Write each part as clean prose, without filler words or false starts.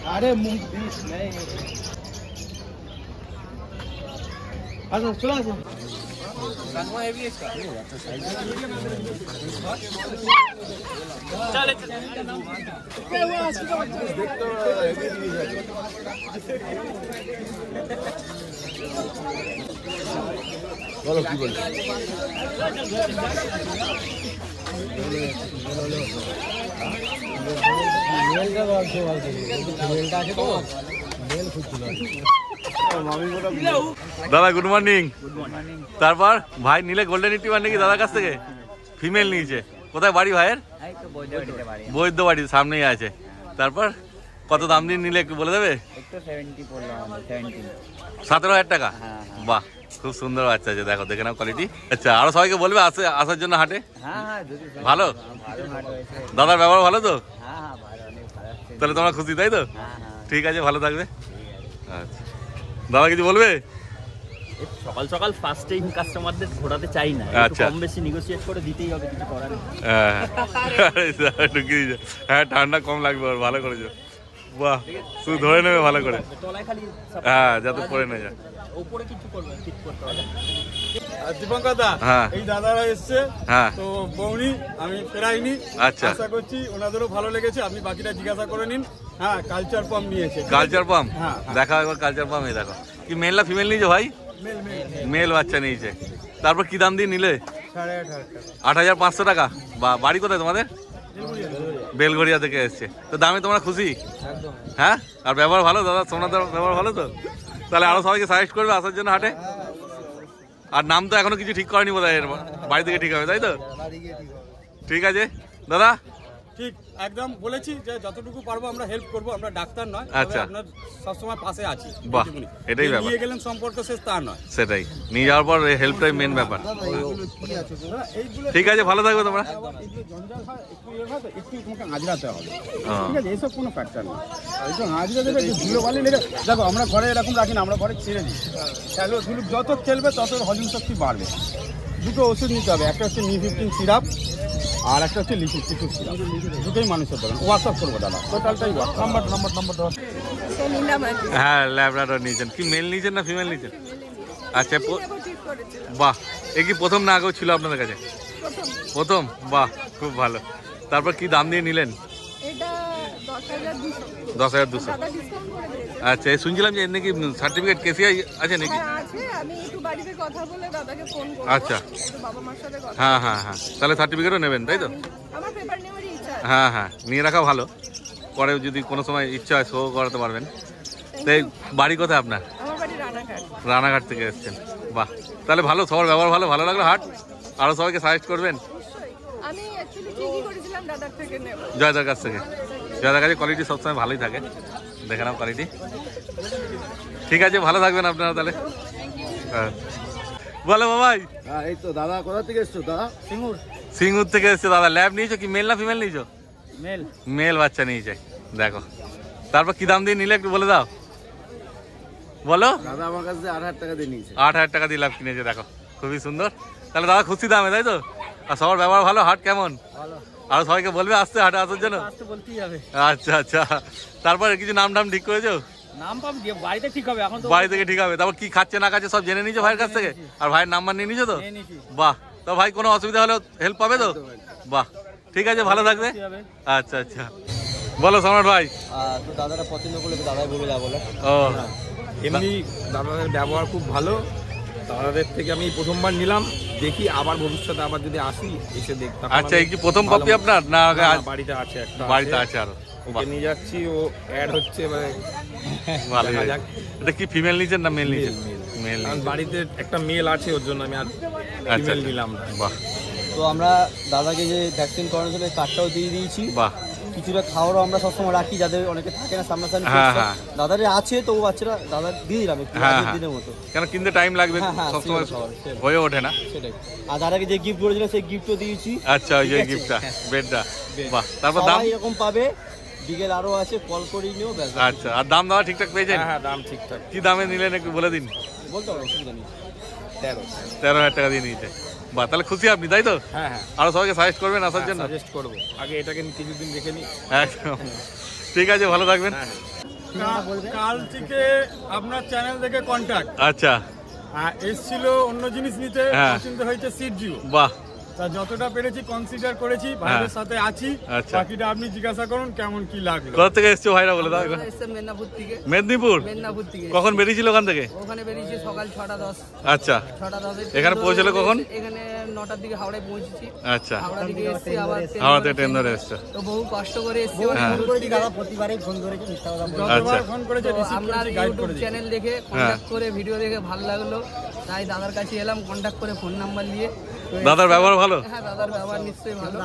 अरे मुंह बीस नहीं अच्छा चलो रंगवा है भी इसका चले क्या हुआ इसका बच्चा देख तो हेवी दिख है बोलो की बोल मेलটা আছে বলতে মেলটা আছে তো মেল খুঁজছিল দাদা গুড মর্নিং। তারপর ভাই নিলে গোল্ডেন রিট্রিভার নাকি দাদার কাছ থেকে? ফিমেল নিয়েছে। কোথায় বাড়ি ভাইয়ের? বৈদ্যবাড়ি সামনেই আছে। তারপর কত দাম দিয়ে নিলে একটু বলে দেবে? 17,000 টাকা। বাহ খুব সুন্দর বাচ্চা আছে, দেখো দেখে নাও কোয়ালিটি। আচ্ছা আরো সবাইকে বলবে আসার জন্য হাটে। ভালো দাদার ব্যবহার ভালো তো? তাহলে তোমরা খুশি তাই তো? ঠিক আছে ভালো থাকবে। আচ্ছা দাদা কিছু বলবে? সকাল সকাল ফার্স্ট টাইম কাস্টমারদের ঘোরাতে চাই না, আচ্ছা কম বেশি নেগোশিয়েট করে দিতেই হবে, কিছু করার নেই। হ্যাঁ ঠান্ডা কম লাগবে, ভালো করেছো। বাহ শুধু ধরে নেবে ভালো করে, হ্যাঁ যাতে পরে না যায়। উপরে কিছু করবে ঠিক করতে হবে। দীপঙ্কর দা হ্যাঁ এই দাদারা এসছে হ্যাঁ তো বৌনি আমি ফেরাইনি। আচ্ছা আশা করছি ওনাদেরও ভালো লেগেছে, আপনি বাকিটা জিজ্ঞাসা করে নিন। হ্যাঁ কালচার পাম্প নিয়েছে। কালচার পাম্প হ্যাঁ দেখা একবার কালচার পাম্প। এই দেখো কি মেল না ফিমেল নিয়েছো ভাই? মেল বাচ্চা নিয়েছে। তারপর কি দাম দিয়ে নিলে? 8,500 টাকা। বা বাড়ি কোথায় তোমাদের? বেলগড়িয়া থেকে এসছে। তো দামে তোমরা খুশি? হ্যাঁ আর ব্যবহার ভালো দাদা? সোনাদার ব্যবহার ভালো তো? তাহলে আরো সবাইকে সাজেস্ট করবে আসার জন্য হাটে। আর নাম তো এখনো কিছু ঠিক করেনি বোধহয়, এর বাড়ি থেকে ঠিক হবে তাই তো? ঠিক আছে দাদা ঠিক একদম বলেছি যে যতটুকু পারবো আমরা হেল্প করবো, আমরা ডাক্তার নয়, আচ্ছা আপনার সবসময় পাশে আছি। বাহ এটাই ব্যাপার, নিয়ে গেলেন সম্পর্ক শেষ তা নয়, সেটাই নিয়ে যাওয়ার পর হেল্পটাই মেন ব্যাপার। ঠিক আছে ভালো থাকবে তোমরা। একটু তোমাকে আজরাতে হবে, ঠিক আছে? এসব কোনো ফ্যাক্টর না, একটু আজরা দেবে, একটু ধুলো বালি লেগে। দেখো আমরা ঘরে এরকম রাখি না, আমরা ঘরে ছেড়ে দিই। খেলো ধুলো যত খেলবে তত হজম শক্তি বাড়বে। দুটো ওষুধ নিতে হবে, একটা হচ্ছে নি15 সিরাপ আর একটা হচ্ছে লিকুইড সিরাপ। দুটোই মানুষের দেবেন। হোয়াটসঅ্যাপ করবো দাদা, টোটালটাই নাম্বার দেওয়া। হ্যাঁ ল্যাব্রাডর নিয়েছেন। কি মেল নিয়েছেন না ফিমেল নিয়েছেন? আচ্ছা বাহ এ কি প্রথম না আগেও ছিল আপনাদের কাছে? প্রথম। বাহ খুব ভালো। তারপর কি দাম দিয়ে নিলেন? 10,200। আচ্ছা শুনছিলাম যে এর নাকি সার্টিফিকেট কেসিআই আছে নাকি? আচ্ছা হ্যাঁ হ্যাঁ হ্যাঁ তাহলে সার্টিফিকেটও নেবেন তাই তো? হ্যাঁ হ্যাঁ নিয়ে রাখা ভালো, পরে যদি কোনো সময় ইচ্ছা হয় শো করাতে পারবেন। তাই বাড়ি কোথায় আপনার? রানাঘাট থেকে এসছেন। বাহ তাহলে ভালো, সবার ব্যবহার ভালো, ভালো লাগলো হাট। আরও সবাইকে সাজেস্ট করবেন? জয়দার কাছ থেকে। জয়দার কাছে কোয়ালিটি সবসময় ভালোই থাকে, দেখে নাও কোয়ালিটি। ঠিক আছে ভালো থাকবেন আপনারা তাহলে। হ্যাঁ বলো বাবাই। এই তো দাদা কোথা থেকে এসছো? দাদা সিঙ্গুর থেকে এসছে। দাদা ল্যাব নিয়েছো কি মেল না ফিমেল নিয়েছো? মেল। মেল বাচ্চা নিয়েছে দেখো। তারপর কি দাম দিয়ে নিলে একটু বলে দাও, বলো। দাদা আমার কাছে 8,000 টাকা দিয়ে নিয়েছে। 8,000 টাকা দিয়ে ল্যাব কিনেছে দেখো, খুবই সুন্দর। তাহলে দাদা খুশি দামে তাই তো? আর সবার ব্যবহার ভালো, হাট কেমন? আর সবাইকে বলবে আসতে হাটে আসার জন্য? আচ্ছা আচ্ছা তারপর কিছু নাম টাম ঠিক করেছো? নাম পাম দিয়ে বাড়িতে ঠিক হবে, এখন তো বাড়ি থেকে ঠিক হবে। তারপর কি খাচ্ছে না খাচ্ছে সব জেনে নিয়েছো ভাইয়ের কাছ থেকে? আর ভাইয়ের নাম্বার নিয়ে নিয়েছো তো? বাহ তো ভাই কোনো অসুবিধা হলে হেল্প পাবে তো? বাহ ঠিক আছে ভালো থাকবে। আচ্ছা আচ্ছা বলো সম্রাট ভাই। তো দাদারা পছন্দ করলে তো দাদাই বলে বলে। ও এমনি দাদাদের ব্যবহার খুব ভালো, দাদাদের থেকে আমি প্রথমবার নিলাম, দেখি আবার ভবিষ্যতে আবার যদি আসি এসে দেখতাম। আচ্ছা এই কি প্রথম কপি আপনার না? বাড়িতে আছে একটা, বাড়িতে আছে আরো। ওকে নিয়ে যাচ্ছি, ও অ্যাড হচ্ছে মানে ভালো। এটা কি ফিমেল নিয়েছেন না মেল নিয়েছেন? মেল। বাড়িতে একটা মেল আছে, ওর জন্য আমি আর ফিমেল নিলাম। বাহ তো আমরা দাদাকে যে ভ্যাকসিন করানোর জন্য কার্ডটাও দিয়ে দিয়েছি। বাহ কিছুটা খাওয়ারও আমরা সবসময় রাখি, যাদের অনেকে থাকে না সামনাসামনি। দাদারে আছে তো বাচ্চারা দাদা দিয়ে দিলাম একটু দিনের মতো, কেন কিনতে টাইম লাগবে, সবসময় হয়ে ওঠে না। সেটাই। আর দাদাকে যে গিফট করেছিলাম সেই গিফটও দিয়েছি। আচ্ছা ওই যে গিফটটা বেডটা। বাহ তারপর দাম এরকম পাবে, বিকেল আরো আছে, কল করে নিও। আচ্ছা আর দাম দাওয়া ঠিকঠাক পেয়েছেন? হ্যাঁ দাম ঠিকঠাক। কি দামে নিলেন একটু বলে দিন। বলতে হবে অসুবিধা নেই। 13,000 টাকা দিয়ে নিয়েছে। বাহ তাহলে খুশি আপনি তাই তো? হ্যাঁ হ্যাঁ আরো সবাইকে সাজেস্ট করবেন আসার জন্য? সাজেস্ট করবো, আগে এটাকে কিছুদিন দেখে নিই। একদম ঠিক আছে ভালো থাকবেন। কাল থেকে আপনার চ্যানেল থেকে কন্ট্যাক্ট আচ্ছা এসছিল অন্য জিনিস নিতে, হ্যাঁ। পছন্দ হয়েছে সিটজিও। বাহ তা যতটা পেরেছি কনসিডার করেছি, ভাইদের সাথে আছি। আচ্ছা। বাকিটা আপনি জিজ্ঞাসা করুন কেমন কি লাগলো। কোথা থেকে এসছো ভাইরা বলে দাও একবার। মেদিনীপুর থেকে। মেদিনীপুর মেদিনীপুর থেকে কখন বেরিয়েছিল ওখান থেকে? ওখানে বেরিয়েছি সকাল 6:10। আচ্ছা 6:10 এখানে পৌঁছলে কখন? এখানে 9টার দিকে হাওড়ায় পৌঁছেছি। আচ্ছা হাওড়া থেকে এসেছি আবার হাওড়া থেকে ট্রেন ধরে এসছো। তো বহু কষ্ট করে এসেছি। হ্যাঁ। প্রতিবারই ফোন করেছি, যতবার ফোন করেছে রিসিভ আপনার করেছি, গাইড ইউটিউব করে দিয়েছি। চ্যানেল দেখে কন্ট্যাক্ট করে ভিডিও দেখে ভালো লাগলো, তাই দাদার কাছে এলাম কন্ট্যাক্ট করে ফোন নাম্বার নিয়ে। তো দাদার ব্যবহার ভালো? হ্যাঁ দাদার ব্যবহার নিশ্চয়ই ভালো।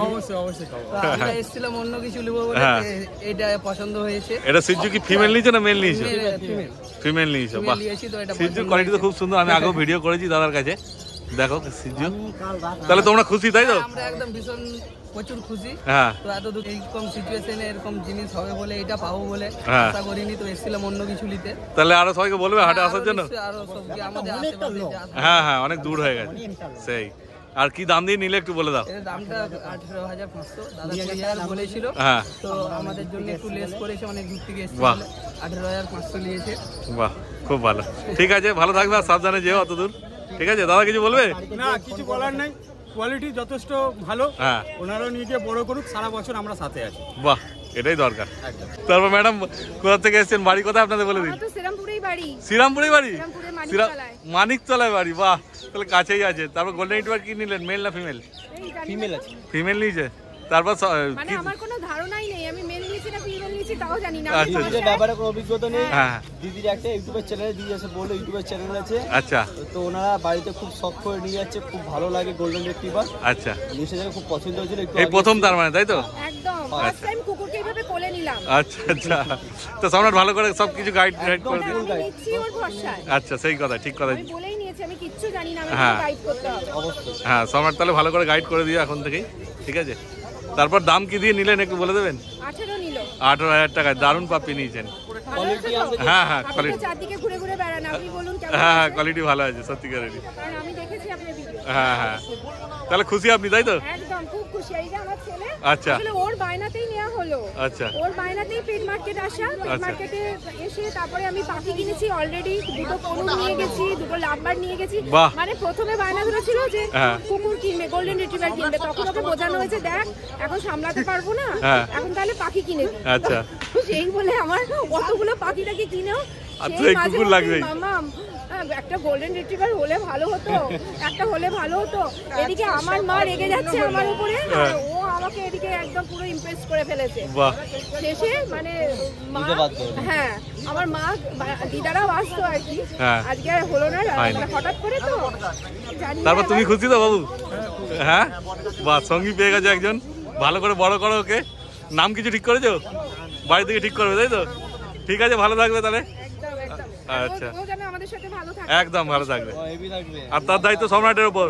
অবশ্যই অবশ্যই খাবো। তো আমরা এসেছিলাম অন্য কিছু নেবো বলে, হ্যাঁ। এটা পছন্দ হয়েছে। এটা সিজু কি ফিমেল নিয়েছো না মেল নিয়েছো? ফিমেল ফিমেল নিয়েছো, বাহ। নিয়েছি তো এটা সিজুর কোয়ালিটি তো খুব সুন্দর, আমি আগেও ভিডিও করেছি দাদার কাছে। দেখো সিজু, তাহলে তোমরা খুশি তাই তো? আমরা একদম ভীষণ প্রচুর খুশি। হ্যাঁ তো এত দূর এইরকম সিচুয়েশনে এরকম জিনিস হবে বলে, এটা পাবো বলে হ্যাঁ। আশা করিনি। তো এসেছিলাম অন্য কিছু নিতে। তাহলে আরো সবাইকে বলবে হাটে আসার জন্য। আরো সবকে আমাদের আশেপাশে যা আছে। হ্যাঁ হ্যাঁ অনেক দূর হয়ে গেছে সেই। আর কি দাম দিয়ে নিলে একটু বলে দাও। এর দামটা 18,500 দাদা 20,000 বলেছিল। হ্যাঁ তো আমাদের জন্য একটু লেস করেছে, অনেক দূর থেকে এসেছে বাহ। বলে 18,500 নিয়েছে। বাহ খুব ভালো, ঠিক আছে ভালো থাকবে আর সাবধানে যেও অত দূর। ঠিক আছে দাদা কিছু বলবে? না কিছু বলার নাই, কোয়ালিটি যথেষ্ট ভালো। হ্যাঁ ওনারাও নিয়ে গিয়ে বড় করুক, সারা বছর আমরা সাথে আছি। বাহ এটাই দরকার। তারপর ম্যাডাম কোথা থেকে এসেছেন, বাড়ি কোথায় আপনাদের বলে দিন। আমার তো শ্রীরামপুরেই বাড়ি। শ্রীরামপুরে বাড়ি? শ্রীরামপুরের শ্রীরাম- মানিকতলায়। মানিকতলায় বাড়ি, বাহ তাহলে কাছেই আছে। তারপর গোল্ডেন রিট্রিভার কি নিলেন, মেল না ফিমেল? এই জানি ফিমেল না। আছে। ফিমেল নিয়েছে। তারপর মানে কি আমার কোনো ধারণাই নেই আমি মেল নিয়েছি না ফিমেল নিয়েছি তাও জানি না। আচ্ছা, আমি দিদির ব্যাপারে কোনো অভিজ্ঞতা নেই। হ্যাঁ দিদির একটা ইউটিউবের চ্যানেল, দিদি এসে বললো ইউটিউবের চ্যানেল আছে। আচ্ছা তো ওনারা বাড়িতে খুব শখ করে নিয়ে যাচ্ছে, খুব ভালো লাগে গোল্ডেন রিট্রিভার। আচ্ছা জিনিসটা যেন খুব পছন্দ হয়েছিল। একটু এই আগে প্রথম তার মানে তাই তো? একদম ফার্স্ট টাইম কুকুরকে এইভাবে কোলে নিলাম। আচ্ছা আচ্ছা, তো সম্রাট ভালো করে সব কিছু গাইড করে একদম দিই। আমি নিচ্ছি ওর ভরসায়। আচ্ছা সেই কথা, ঠিক কথা। আমি বলেই নিয়েছি আমি কিচ্ছু জানি না, আমি হ্যাঁ। গাইড করতে হবে। অবশ্যই হ্যাঁ সম্রাট তাহলে ভালো করে গাইড করে দিও এখন থেকেই, ঠিক আছে? তারপর দাম কি দিয়ে নিলেন একটু বলে দেবেন? 18 নিল। 18,000 টাকায় দারুণ পাপ্পি নিয়েছেন। ভালো আছে তো? হ্যাঁ হ্যাঁ আপনি তো কোয়ালিটি, চারদিকে ঘুরে ঘুরে বেড়ান, আপনি বলুন কেমন হ্যাঁ হ্যাঁ আছে? কোয়ালিটি ভালো আছে সত্যিকারেরই। কারণ আমি দেখেছি আপনার ভিডিও। হ্যাঁ হ্যাঁ তাহলে খুশি আপনি তাই তো? একদম খুব খুশি। এই যে আমার ছেলে, আচ্ছা। আসলে ওর বায়নাতেই নেওয়া হলো। আচ্ছা ওর বায়নাতেই পেট মার্কেট আসা, পেট আচ্ছা। মার্কেটে এসে তারপরে আমি পাখি কিনেছি অলরেডি, দুটো কনুর নিয়ে গেছি, দুটো লাভবার নিয়ে গেছি। বাহ। মানে প্রথমে বায়না ধরেছিল যে হ্যাঁ। কুকুর কিনবে, গোল্ডেন রিট্রিভার কিনবে, তখন ওকে বোঝানো হয়েছে দেখ এখন সামলাতে পারবো না, হ্যাঁ। এখন তাহলে পাখি কিনে দিই। আচ্ছা। তো সেই বলে আমার অতগুলো পাখিটাকে কিনেও আর তো সেই এই মাঝে কুকুর মধ্যেই লাগবেই। মামাম, একটা গোল্ডেন রিট্রিভার হলে ভালো হতো, একটা হলে ভালো হতো। এদিকে আমার মা রেগে যাচ্ছে আমার উপরে, আর ও আমাকে এদিকে একদম পুরো ইমপ্রেস করে ফেলেছে। বাহ শেষে মানে মা, নিতে বাধ্য হলো। হ্যাঁ আমার মা দিদারাও আসতো আর কি, হ্যাঁ। আজকে আর হলো না, হয়নি। মানে হঠাৎ করে তো জানি না। তারপর তুমি খুশি তো বাবু? হ্যাঁ বাহ সঙ্গী পেয়ে গেছো একজন, ভালো করে বড় করো ওকে। নাম কিছু ঠিক করেছো? বাড়ি থেকে ঠিক করবে তাই তো? ঠিক আছে ভালো থাকবে তাহলে। একদম একদম। আচ্ছা। ও যেন আমাদের সাথে ভালো থাকে। একদম ভালো থাকবে, হেভি থাকবে। আর তার দায়িত্ব সম্রাটের উপর।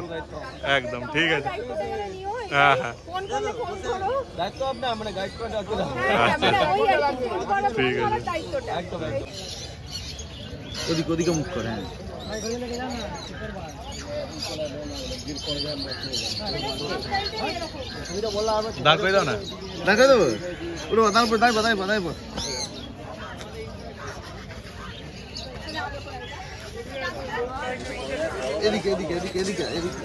একদম ঠিক আছে। দায়িত্বটা যেন নিও, হ্যাঁ, হ্যাঁ। ফোন করলে ফোন করো। দায়িত্ব আপনার, আমরা গাইড করে রাখতে হবে। হ্যাঁ, মানে ওই আর কি, ফোন করো, ফোন ঠিক আছে। করার দায়িত্বটা। একদম একদম। ওদিকে মুখ করে। হ্যাঁ দাঁড় করে দাও না। দেখা দেবো পুরো তারপর তাই বাদাই বাদাই এদিকে এদিকে এদিকে এদিকে এদিকে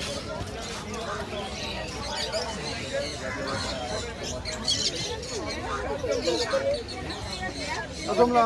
তোমরা